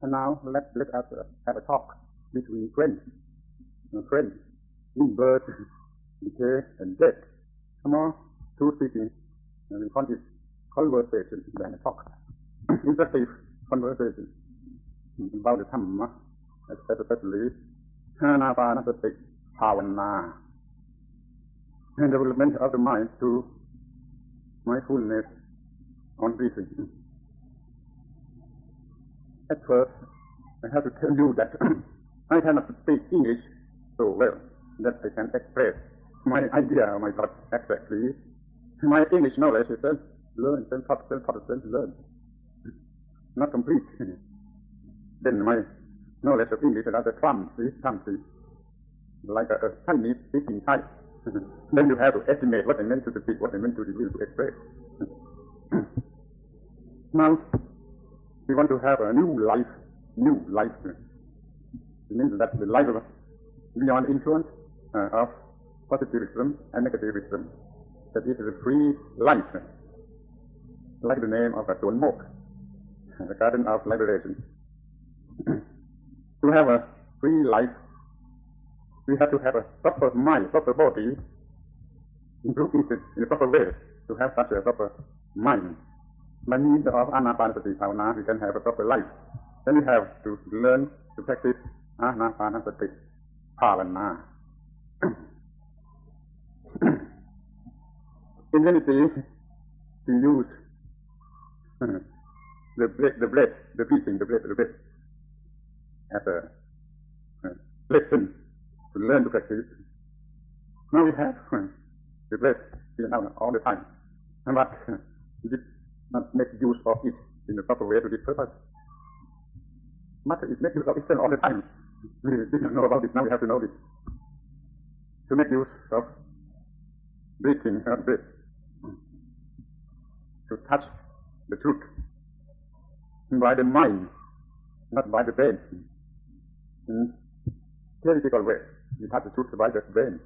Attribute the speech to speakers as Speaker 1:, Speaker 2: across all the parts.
Speaker 1: And now let us have a talk between friends. Friends, in birth, decay, and death. Come on, two speaking. We call it conversation than a talk. Interactive conversation about the Dhamma, especially Anapanasati Bhavana, and development of the mind to mindfulness on breathing. At first, I have to tell you that I cannot speak English so well that I can express my idea, my thoughts exactly. My English knowledge is learn, learn, not complete. Then my knowledge of English is rather clumsy, like a Chinese speaking type. Then you have to estimate what I meant to speak, what I meant to reveal, to express. Now, we want to have a new life. It means that the life beyond influence of positivism and negativism. That it is a free life, like the name of a Tuan Mok, the garden of liberation. To have a free life, we have to have a proper mind, proper body, improve it in a proper way. To have such a proper mind, by means of Anapanasati Bhavana, we can have a proper life. Then we have to learn to practice Anapanasati Bhavana. In reality, to use the breath, the breathing, the breath as a lesson to learn to practice. Now we have the breath in and out all the time, but we did not make use of it in the proper way to this purpose. But it makes use of itself all the time. We didn't know about it, now we have to know this. To make use of breathing, breath, to touch the truth by the mind, not by the brain. In theoretical way, we touch the truth by the brain.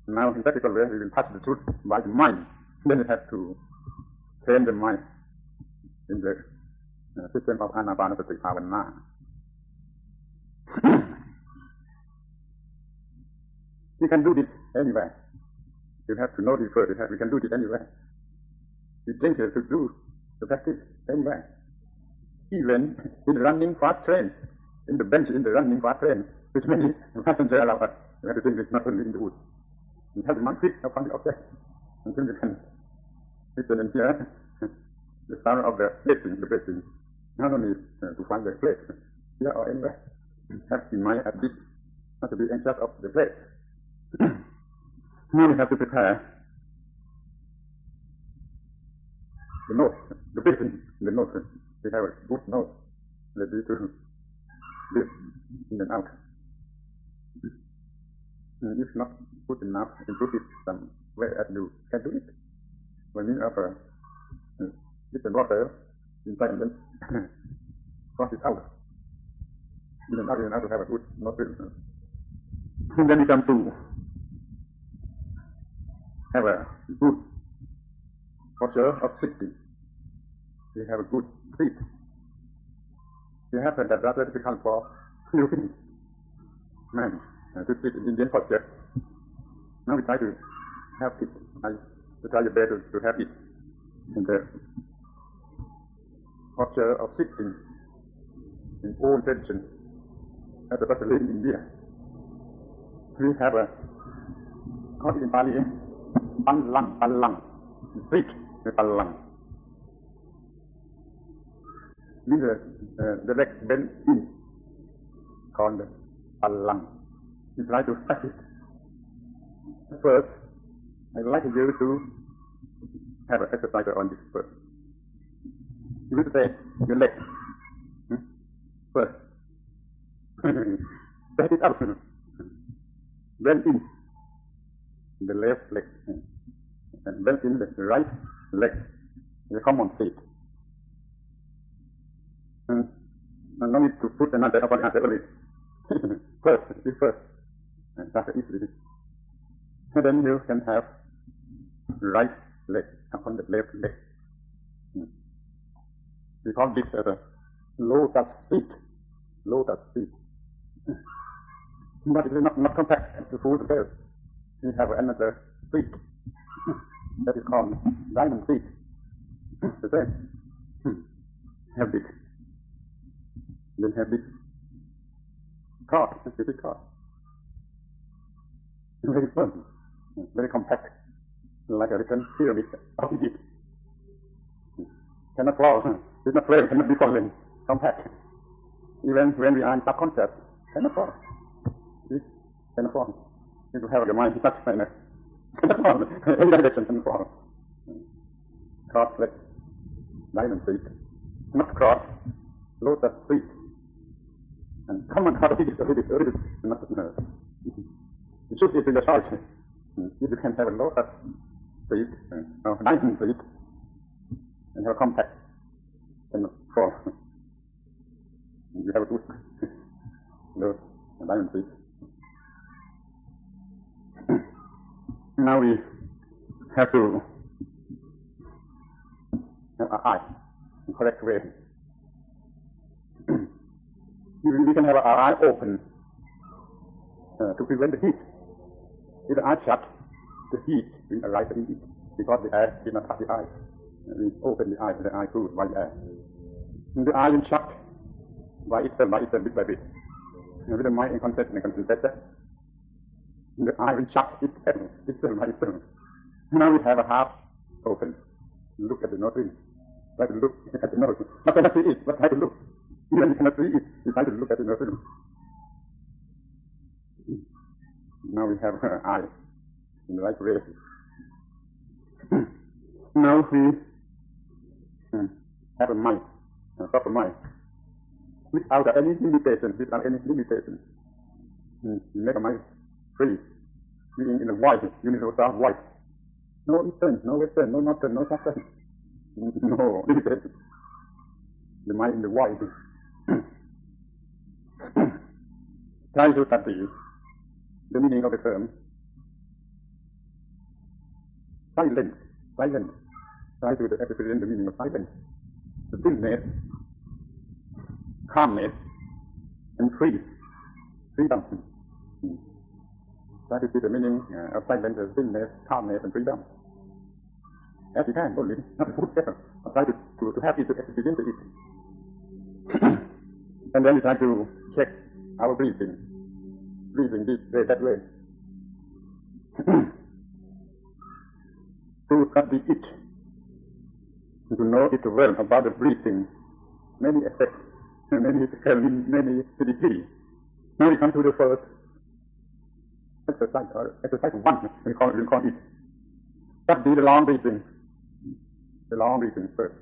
Speaker 1: Now, in practical way, we will touch the truth by the mind. Then we have to train the mind in the system of Anapanasati Bhavana. We can do this anywhere. You have to know this first. We can do this anywhere. It's dangerous to do the practice anywhere. Even in the running fast train, in the bench in the running fast train, which many passengers allow us. You have to think it's not only in the wood. You have to mind fit upon the object until you can listen and hear the sound of the breathing. Not only to find the place here or anywhere. Have in mind at this, not to be anxious of the place. Now we have to prepare the nose, the breathing, the nose. We have a good nose, ready to breathe in and out. And if not good enough, improve it some way as you can do it. By means of little water inside and then cross it out. In and out to have a good nose. And then we come to have a good posture of sitting. We have a good seat. We have that rather difficult for human man to sit in Indian posture. Now we try to have it. I try your best to have it in the posture of sitting in old tradition, especially in India. We have a called in Pali Pallang, seat, the Pallang. Means the legs bent in, called the Pallang. We try to practice. First, I'd like you to have an exercise on this first. You will say your leg. First. Set it up. Bend in the left leg. And bend in the right leg. The common seat. And no need to put another upon the other. First. And that's easily. And then you can have right leg upon the left leg. We call this as a lotus seat. lotus seed. But it is not compact to food itself. We have another seed that is called diamond seed. The same. Have it. Then have it caught, specific caught. Very firm, very compact, like a written pyramid of Egypt. Cannot fall, it's not frail, cannot be fallen, compact. Even when we are in subconscious, cannot fall. See? Cannot fall. If you have the mind such manner, cannot fall. Any direction cannot fall. Cross like diamond seed, not cross, lotus seed. And common heart is a little bit, not it should be in the choice. If you can have a lotus seed, or diamond seed, and have a compact, cannot fall. You have a good diamond seed. Now we have to have our eye in correct way. We can have our eye open to prevent the heat. If the eye shut, the heat will arise in it because the air did not touch the eye. We open the eye cooled by the air. And the eye will shut by itself, bit by bit. And with the mind and concentration, the eye will shut itself by itself. Now we have a half open. Look at the nose. Try to look at the nose. Not cannot see it, but try to look. Even you cannot see it, you try to look at the nose. Now we have her eye in the right way. Now we have a mind, a proper mind, without any limitation, You make a mind free, being in a void, universal void. No eastern, no western, no northern, no southern. No limitation. The mind in the void. Try to study the meaning of the term silence. Try to represent the meaning of silence. The stillness, calmness, and freedom. Try to see the meaning of silence as stillness, calmness, and freedom. As you can, only not to put better. Try to have it, to experience it. And then we try to check our breathing this way, that way. To study it, to know it well about the breathing, many effects, many degrees. Now we come to the first exercise 1, we call it. Study the long breathing first.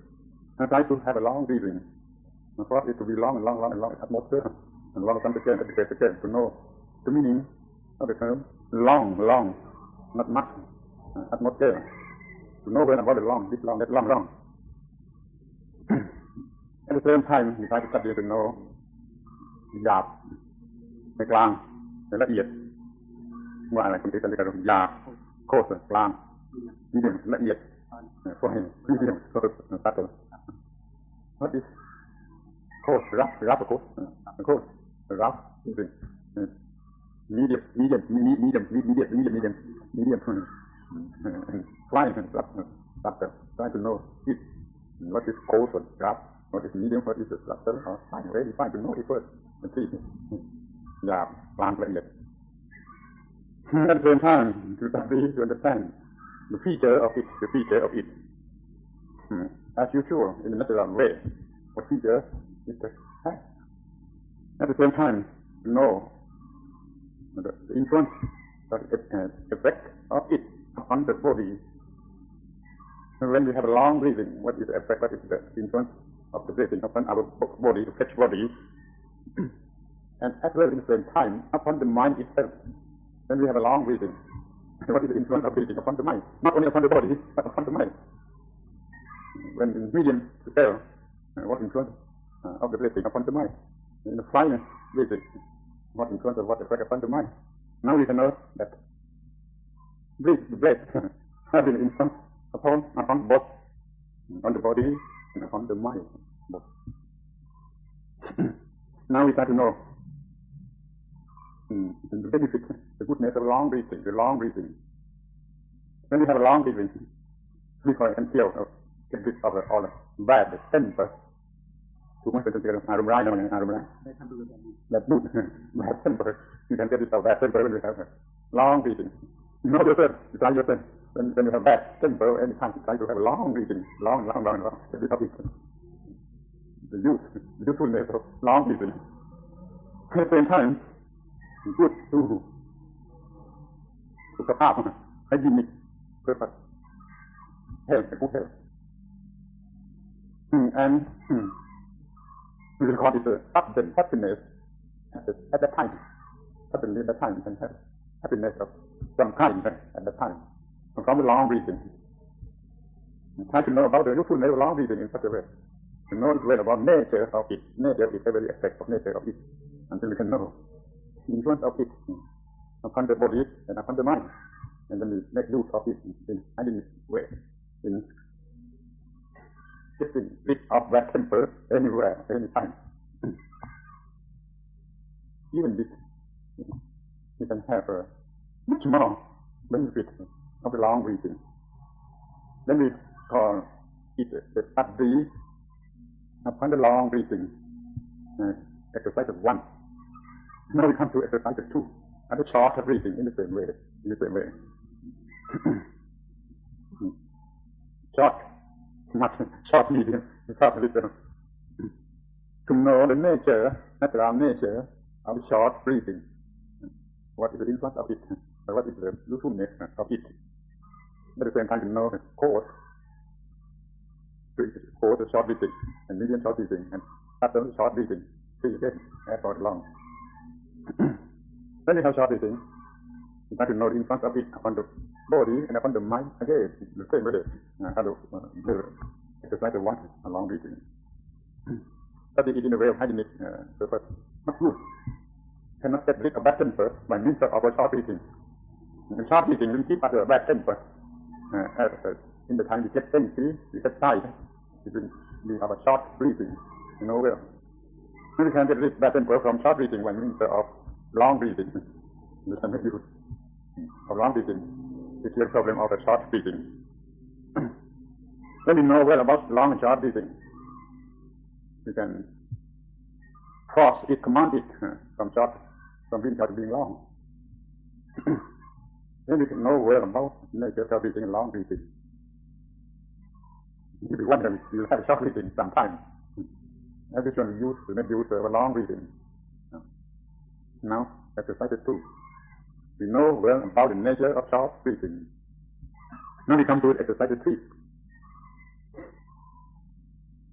Speaker 1: And try to have a long breathing. And for it to be long atmosphere, and long again, to know the meaning of the term long, not much, atmosphere. To know when about the long, this long, that long. At the same time, we try to study to know หยาบในกลางในละเอียดว่าอะไรคุณที่จะเรียกว่าหยาบโคตรกลางมีเดียมละเอียดพวกนี้มีเดียมโคตรตัดตัว What is coarse, rough, rough, medium, fine, subtle. Try to know it. What is coarse or rough, what is medium, what is subtle, or fine, very fine to know it first. And see, plan it. At the same time, to understand the feature of it. As usual, in a natural way, what feature is the fact. At the same time, know the influence, the effect of it upon the body. And when we have a long breathing, what is the effect, what is the influence of the breathing upon our body, the flesh body, and as well at the same time upon the mind itself. When we have a long breathing, what is the influence of breathing upon the mind? Not only upon the body, but upon the mind. When in medium scale, what influence of the breathing upon the mind? In the finer breathing, what influence of what effect upon the mind? Now we can know that breath has an influence upon both, on the body and upon the mind. Both. Now we try to know the benefit, the goodness of long breathing, the long breathing. When we have a long breathing, we can feel get rid of all the bad temper. Too much better arm right. That good bad temper. You can get rid of bad temper when you have a long breathing. You know yourself, you try yourself. When you have bad temper, anytime you try to have a long breathing, long, get rid of it. The usefulness of long breathing. At the same time, good toสุขภาพให้ยินดีเพื่อhealth, good health. And we will call it sudden happiness at that time. Suddenly at that time you can have happiness of some kind at that time. From the long breathing. Try to know about the usefulness of long breathing in such a way. To know well about nature of it. Nature is every aspect of nature of it. Until we can know the influence of it upon the body and upon the mind. And then we make use of it in any way. In getting rid of that temper anywhere, anytime. Even this, you can have much more benefit of the long breathing. Then we call it the study upon the long breathing. Exercise 1. Now we come to exercise 2. And the short breathing in the same way. Short, medium, short, little. To know the natural nature of short breathing. What is the influence of it? Or what is the usefulness of it? At the same time, to know the cause the short breathing, and medium short breathing, and after the short breathing, 3 again, for long. When you have short breathing, you try to know the influence of it upon the body and upon the mind again, the same way. How to exercise the 1, a long breathing. Study it in a way of hygienic purpose. Not good. Cannot get rid of bad temper by means of our short breathing. And short breathing will keep us a bad temper. In the time we get angry, we get tired, it will be our short breathing. You know well. We can get rid of bad temper from short breathing by means of long breathing. You can make use of long breathing. It's the problem of the short breathing. When we know well about long and short breathing, we can force it, command it from being short to being long. Then we can know well about nature of breathing and long breathing. If you wonder, you'll have short breathing sometime. Every one we make use of a long breathing. Now, exercise 2. We know well about the nature of short breathing. Now we come to exercise 3.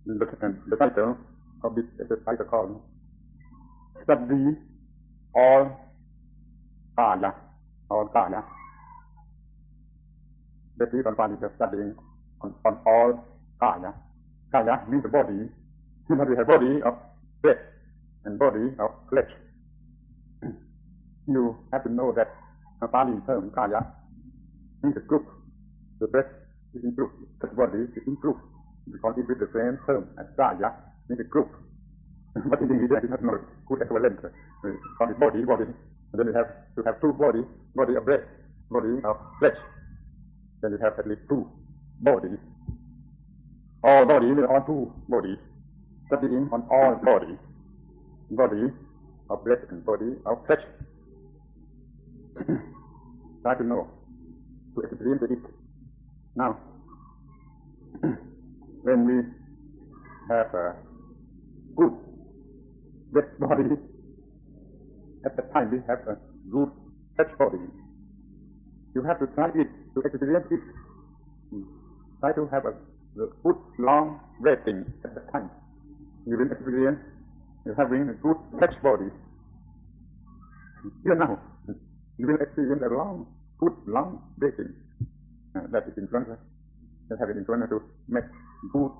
Speaker 1: The title of this exercise is called Study all Kaya. That we can find it studying on all Kaya. Kaya means the body. But we have body of breath and body of flesh. You have to know that a Pali term Kaya means a group. The breath is in group. The body is in group. Because it is the same term as Kaya means a group. But in English, I do not know good equivalent. Call it body. And then you have to have 2 body of breath, body of flesh. Then you have at least 2 bodies. All body means all 2 bodies. Studying on all body of breath and body of flesh. Try to know, to experience it. Now, when we have a good breath body, at that time we have a good flesh body. You have to try it, to experience it. Try to have a good long breathing at that time. You will experience having a good flesh body. Even now, you will experience a good long breathing. That is in front of us. That have it in front of us to make good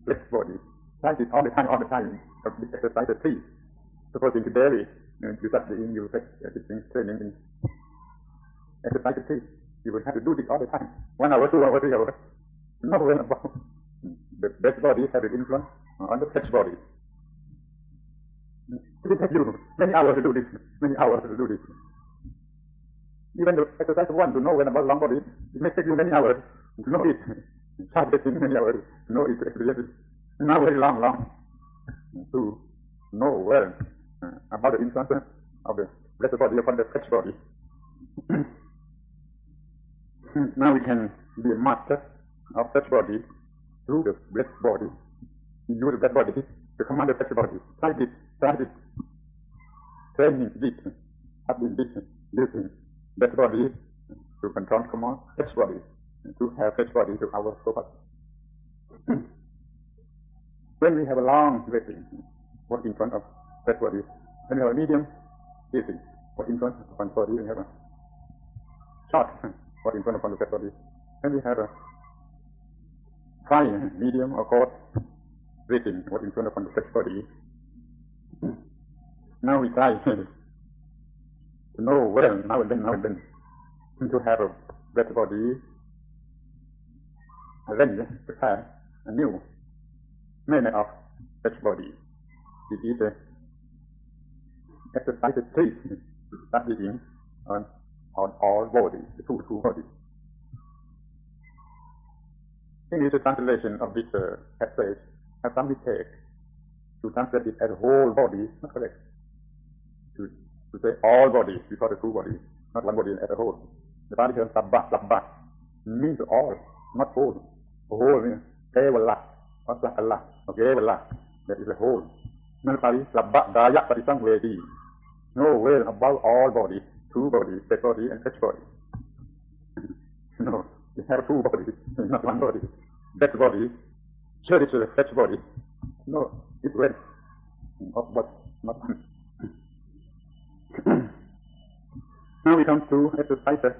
Speaker 1: flesh body. Try it all the time. Of this exercise 3. Supposing today you start you take training in exercise 3. You will have to do this all the time. 1 hour, 2 hours, 3 hours. Not well about the best body have an influence on the flesh body. It will take you many hours to do this, many hours to do this. Even the exercise of one to know when about long body, it may take you many hours to know it. Start getting many hours to know it, to experience it. Now very long to know well about the influence of the blessed body upon the flesh body. Now we can be a master of flesh body through the blessed body. You use the blessed body to command the flesh body. Try it. Training this, having this, using blessed body to control, command flesh body, to have flesh body to our purpose. When we have a long waiting, what in front of flesh body, when we have a medium waiting, what in front of body, we have a short, what in front of the flesh body. When we have a fine, medium or coarse waiting, what in front of the flesh body. Now we try to know well, now and then, to have a better body, and then prepare a new manner of flesh body. It is exercise 3, start living on all bodies, the two bodies. English translation of this passage has some mistake. To translate it as a whole body, not correct. To say all bodies before the two bodies, not one body as a whole. The Pali term sabba means all, not whole. Whole means kevala, or sakala, or kevala. That is a whole. Not Pali sabba daya parisang vedi. No way about all bodies, two bodies, flesh body and flesh body. No, you have two bodies, not one body. That body, cherish the flesh body. No, it's red. But not one. Now we come to exercise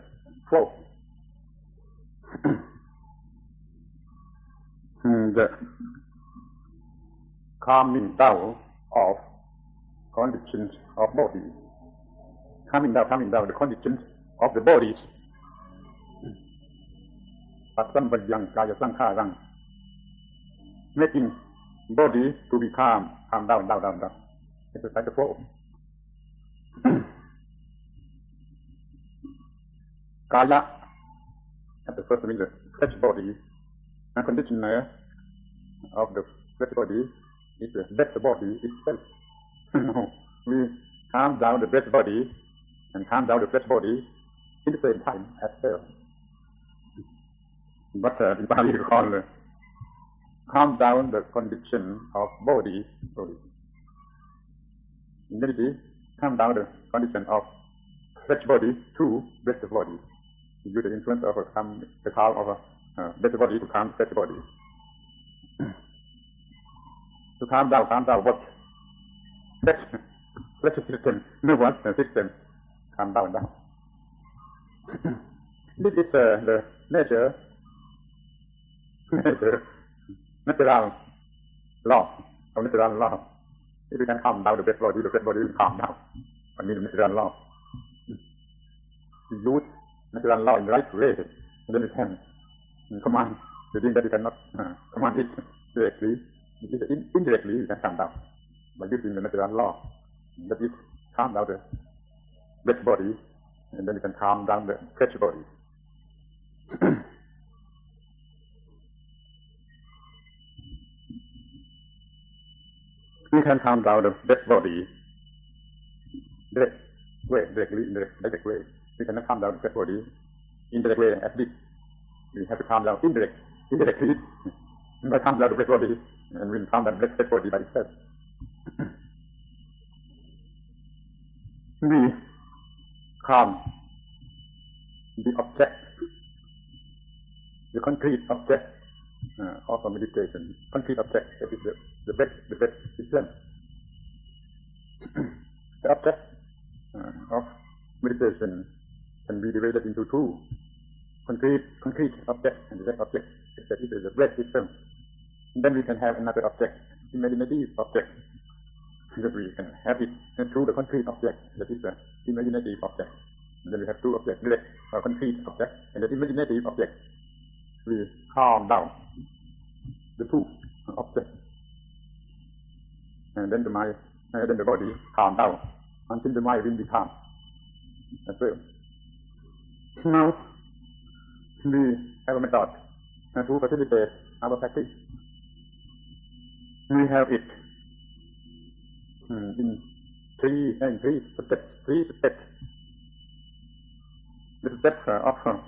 Speaker 1: 4. The calming down of conditions of body. Calming down the conditions of the bodies. Pasambayang kaya sankharang. Making body to be calm down. Exercise 4. Kaya, at the first means the flesh body, and conditioner of the flesh body is the dead body itself. No, we calm down the dead body and calm down the flesh body in the same time as well. But in Pali we call calm down the condition of body. In reality, calm down the condition of flesh body to flesh body. Use the influence of the calm of a flesh body to calm flesh body. To calm down what? Flesh system, nervous system, calm down. This is the natural law of natural law. If you can calm down the flesh body will calm down. I mean natural law. Use natural law in the right way, and then you can command. You think that you cannot command it directly. Indirectly you can calm down by using the natural law. That is, calm down the flesh body, and then you can calm down the flesh body. We can calm down the flesh body direct way. We cannot calm down the flesh body indirect way as this. We have to calm down indirectly. By calm down the flesh body, and we calm down the flesh body by itself. We calm the object, the concrete object of a meditation. Concrete object, that is the breath itself. The object of meditation can be divided into two. Concrete object and direct object, that is the breath itself. And then we can have another object, imaginative object, that we can have it through the concrete object, that is the imaginative object. And then we have two objects, direct or concrete object and the imaginative object. We calm down the two objects. And then the mind then the body calm down until the mind will be calm as well. Now, we have a method to facilitate our practice. We have it in three steps. The step of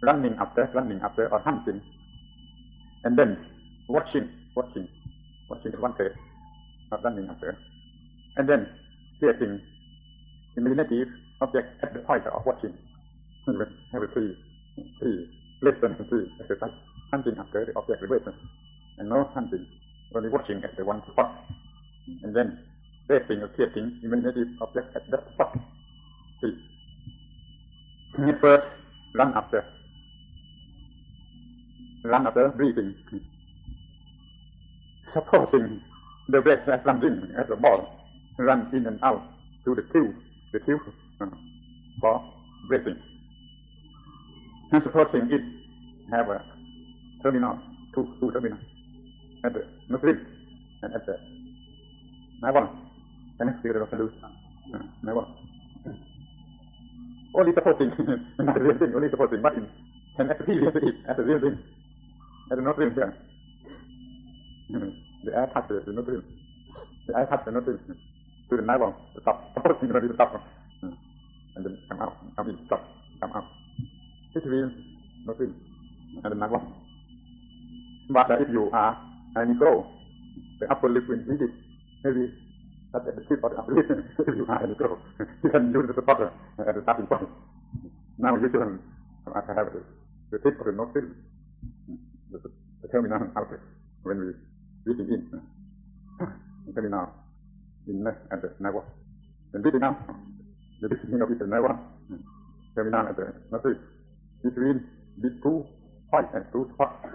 Speaker 1: running after or hunting, and then watching is one phase of running after, and then creating imaginative object at the point of watching. Have a three lesson, three exercise: hunting after the object relation, and no hunting, only watching at the one spot, and then creating or creating imaginative object at that spot. Three. First, run after breathing. Supposing the breath as running as a ball, run in and out to the tube for breathing. And supposing it have a terminal, two terminals, at the nostril and at the navel. Can you see the salute? Navel. Only supposing, not the real thing, only supposing, but in an experience it as a real thing, at the nostril here. The air touches the nostril. The air touches the nostril to the navel, the top. Supposing the top, and then come in, stop, come out. It will nostril and the navel. But if you are an eagle, the upper lip will read it, maybe at the tip of the upper lip. If you are an eagle, you can use the supporter at the starting point. Now you should have the tip of the nostril, the terminal out when we breathing in, the terminal in at the navel. Then breathing out, the beginning of it, the navel, terminal at the nostril. Between the 2 points and 2 spots.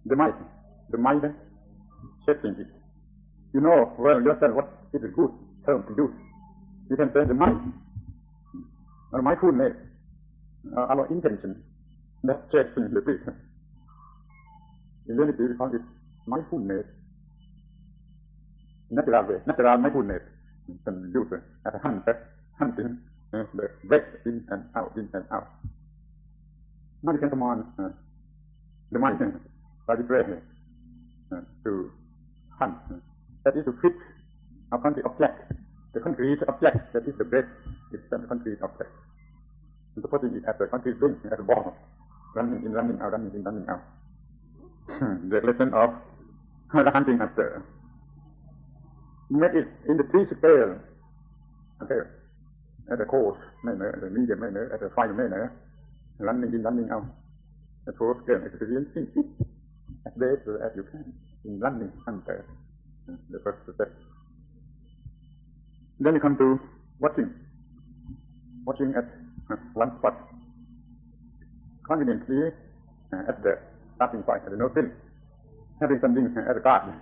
Speaker 1: The mind shaping it. You know well yourself what is a good term to use. You can say the mind, or mindfulness, our intention, that shaping the breath. In reality, we call it mindfulness. Natural mindfulness. You can use it as a hunting the breath in and out. Now you can come on the mind by this way to hunt. That is to fit a concrete object. The concrete object that is the breath is the concrete object. And supposing it as a concrete thing, as a ball, running in, running out, running in, running out. The lesson of the hunting after. Make it in the 3 scale. Okay. At the coarse manner, at the medium manner, at the fine manner, running in, running out. The 4th scale experiencing it as best as you can in running under the first step. Then you come to watching at one spot, conveniently at the starting point, at the nostril, having something as a guard,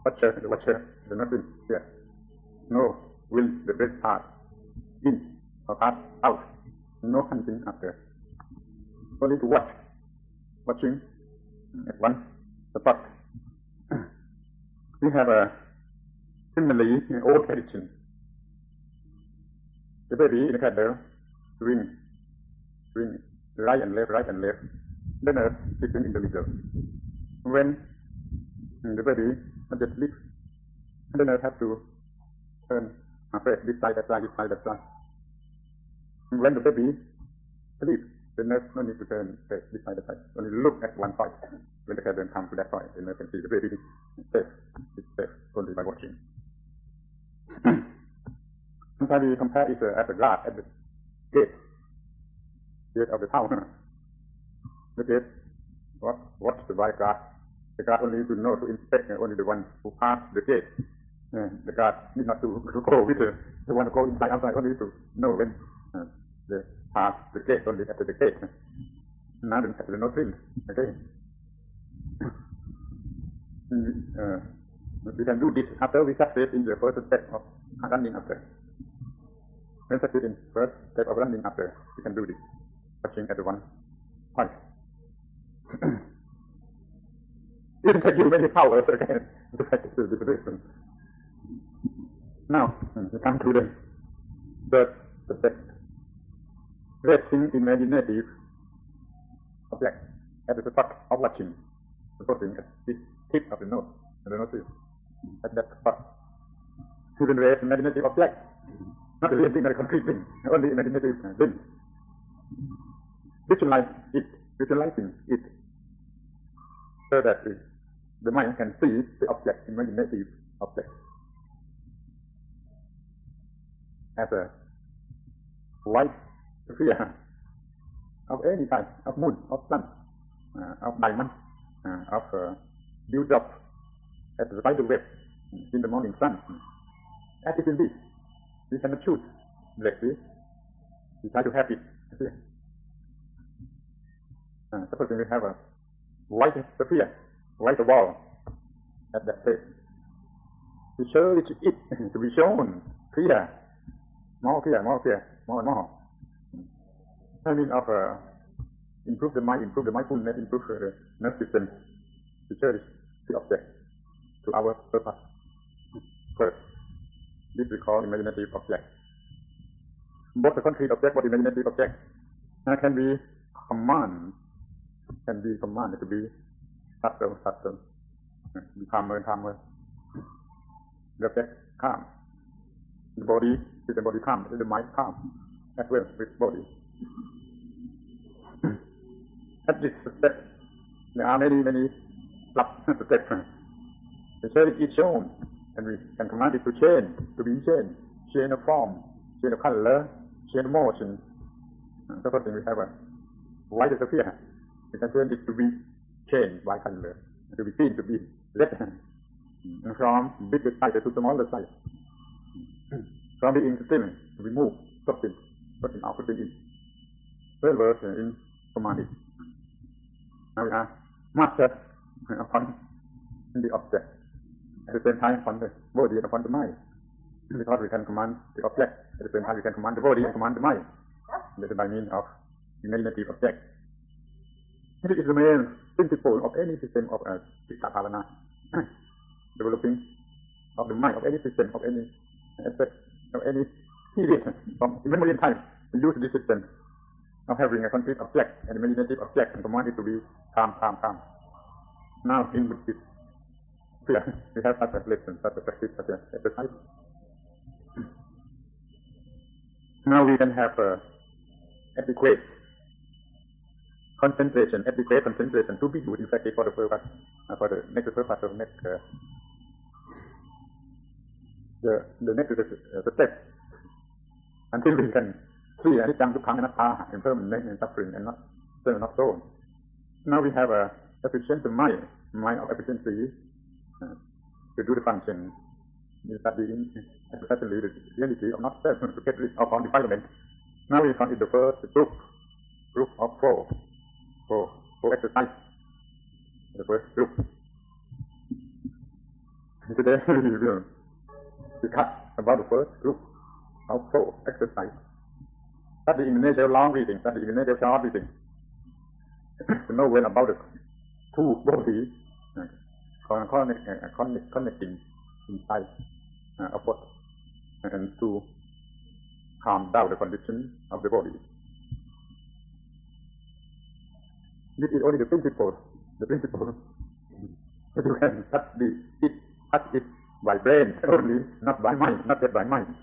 Speaker 1: the watcher, the nostril here. No, will the breath pass in or pass out? No hunting after. Only to watching at one spot. We have a similarly old tradition. The baby in the cradle swing right and left, the nurse sitting in the middle. When the baby just sleeps, the nurse has to turn her face this side, that side. When the baby sleeps, the nurse no need to turn face this side, that side. Only look at one side. When the cradle comes to that point, the nurse can see the baby is safe. It's safe only by watching. Sometimes we compare it as a glass at the gate of the town. The gate, what's the white glass? The guard only to know to inspect only the one who passed the gate. The guard need not to go with the one who go inside, outside, only to know when they pass the gate, only after the gate. Now the nostril, okay. We can do this after we succeed in the first step of running after. When succeed in first step of running after, we can do this, watching at the one point. It will take you many hours again to practice the position. Now, we come to the third step. Resting imaginative object at the spot of watching, supposing at the tip of the nose, and the nostril, at that spot. You can raise imaginative object, not the real thing, not a concrete thing, only imaginative thing. Visualizing it, so that the mind can see the object, imaginative object, as a light sphere of any type, of moon, of sun, of diamond, of dewdrop, as a spider web in the morning sun. As it will be, we cannot choose directly. We try to have it. Supposing we have a white sphere, white wall at that place. To show it, to be shown clear, more and more. I mean, improve the mind, improve the mindfulness, improve the nervous system, to show the object to our purpose. First, this we call imaginative object. Both the concrete object, both imaginative object, can be commanded to be subtle, be calmer. The object calm. The body is the body calm, is the mind calm as well with body. At this step, there are many steps. The service is shown, and we can command it to change of form, change of color, change of motion. Supposing we have a white sphere, we can turn it to be changed by color, to be seen to be red, from bigger size to smaller size, from being still to be moved, putting out, putting in. Third verse in commanded. Now we are master upon the object, at the same time upon the body and upon the mind. Because we can command the object, at the same time we can command the body and command the mind. That is by means of imaginative object. This is the main principle of any system of Chitta Bhavana. Developing of the mind, of any system, of any aspect, of any period, from immemorial time, we use this system of having a concrete object, an imaginative object, and command it to be calm. Now, in Buddhist, we have such a lesson, such a practice, such an exercise. Now we can have adequate concentration to be used in practice for the purpose, for the next purpose of the next step, until we can see anicca dukkha anatta, impermanent and suffering, and not so. Now we have a efficient mind of efficiency to do the function. In studying especially the reality of not self, to get rid of our defilement. Now we come in the first group of four exercise. The first group. Today we will discuss about the first group of four exercise. Study in the nature long reading, study in the nature short reading. To know when about the two bodies connecting inside of what, and to calm down the condition of the body. This is only the principle. But you can touch it by brain only, not by mind, not yet by mind.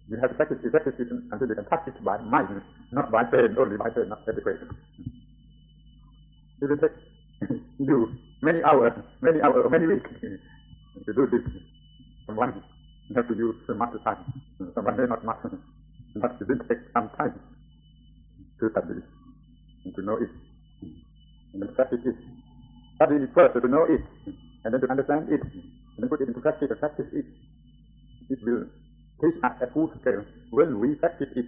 Speaker 1: You have to practice it until you can touch it by mind, not by brain, only by brain, not adequate. It will take you many hours, many weeks to do this. Someone have to use much time. Someone may not much, but it will take some time to study and to know it. And then practice it. Study it first to know it, and then to understand it, and then put it into practice and practice it. It will teach us at full scale when we practice it,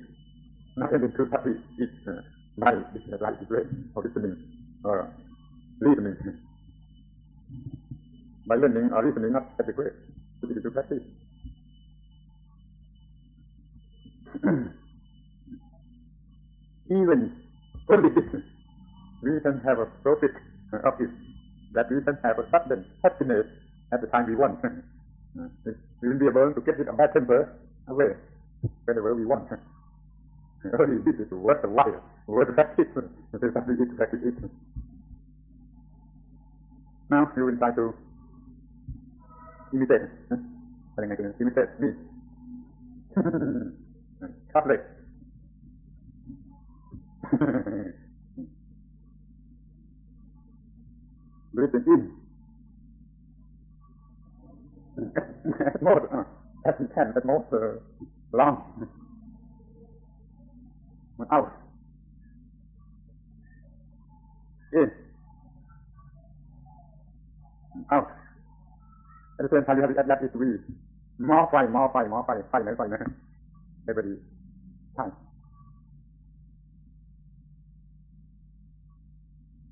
Speaker 1: not only to study it by this way, or listening, or reasoning. By learning or reasoning, not adequate. Put it into practice. Even only this, we can have a profit of it, that we can have a sudden happiness at the time we want. We will be able to get rid of bad temper away whenever we want. Only this is worth the while, worth the practice. It is something to practice it. Now you will try to imitate. Imitate me. Cut leg. Breathing in. At most, as you can, at most long. Out. In. Out. At the same time, you have to adapt it to be more fire. Everybody, time.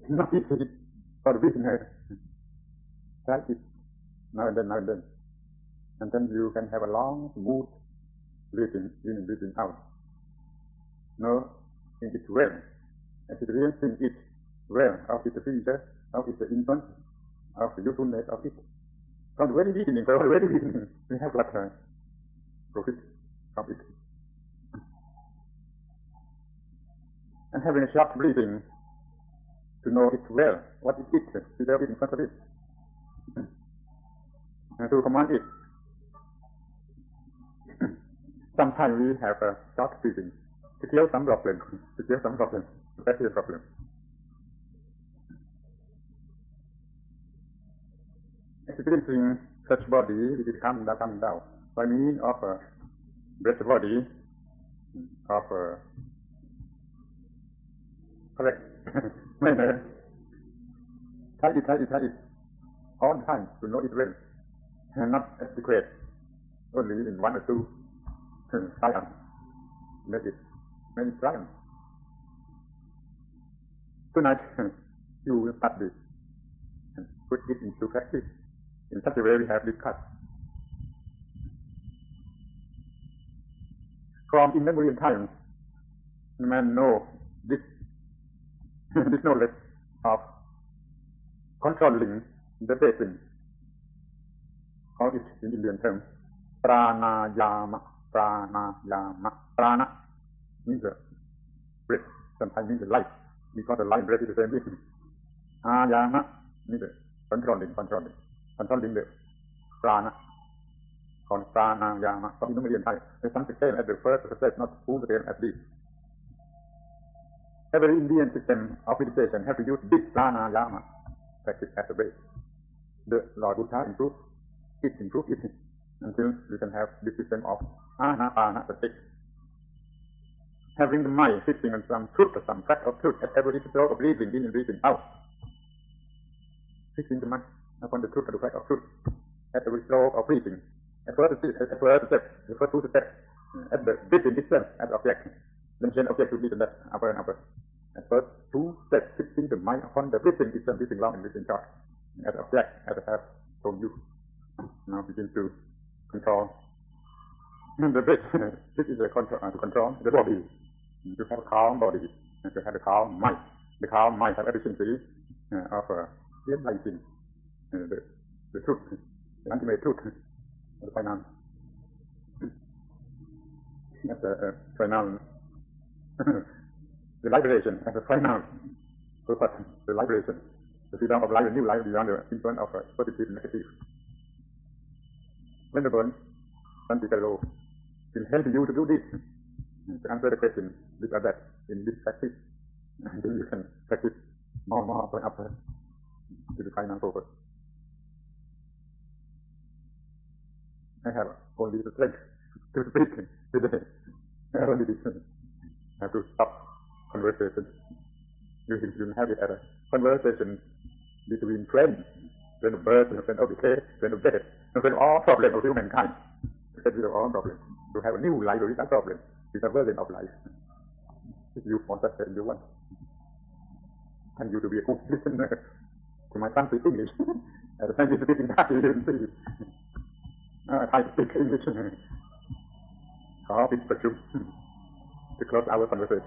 Speaker 1: Not easy for the beginner. Try it now and then. And then you can have a long, smooth breathing in and breathing out. No, think it well. As it really think it well, how is the feature, how is the influence, how is the usefulness of it. From the very beginning, we have got profit from it. And having a sharp breathing to know it well, what it is, without it in front of it. And to command it. Sometimes we have a short breathing to clear some problem, to practice a problem. Experiencing such body, it will come down. By means of a breath body, of a correct manner. Try it all the time to know it well, and not secret, only in one or two triumphs. Let it triumph. Tonight you will start this and put it into practice in such a way we have discussed. From immemorial times, man know this this knowledge of controlling the breathing. How it in Indian term, pranayama. Prana means the breath, sometimes means the life, because the life breath is the same thing. Ayama means the controlling the prana. Called pranayama. From Indian time, there's something same at the first step, not full the same at this. Every Indian system of meditation has to use this pranayama practice as a base. The Lord Buddha improved it until you can have this system of Anapanasati. Having the mind fixing on some truth or some fact of truth at every stroke of breathing in and breathing out. Fixing the mind upon the truth or the fact of truth at every stroke of breathing. At first step, the first two steps, at the breathing itself as object. Then change object to be the upper and upper. At first two steps, fixing the mind upon the breathing itself, breathing long and breathing short. As object, as I have told you. Now begin to control the breath. This is to control the body. To have a calm body, and to have a calm mind. The calm mind has efficiency of realizing the truth, the ultimate truth, the final. That's the final. The liberation as a final purpose. The liberation, the freedom of life, a new life beyond the influence of positive and negative. Venerable Santikaro will help you to do this, to answer the question, this or that, in this practice. And then you can practice more going up to the final purpose. I have only the strength to speak today. Only this. I have to stop conversation. You can have it as a conversation between friends, friend of birth, friend of decay, friend of death, and friend of all problems of humankind. To get rid of all problems. To have a new life without problem. It's a version of life. If you want that, then you want. And you to be a good listener to my son speak English. At the time he's speaking that, you didn't see. I speak English.ขอปิดประชุม to close our conversation.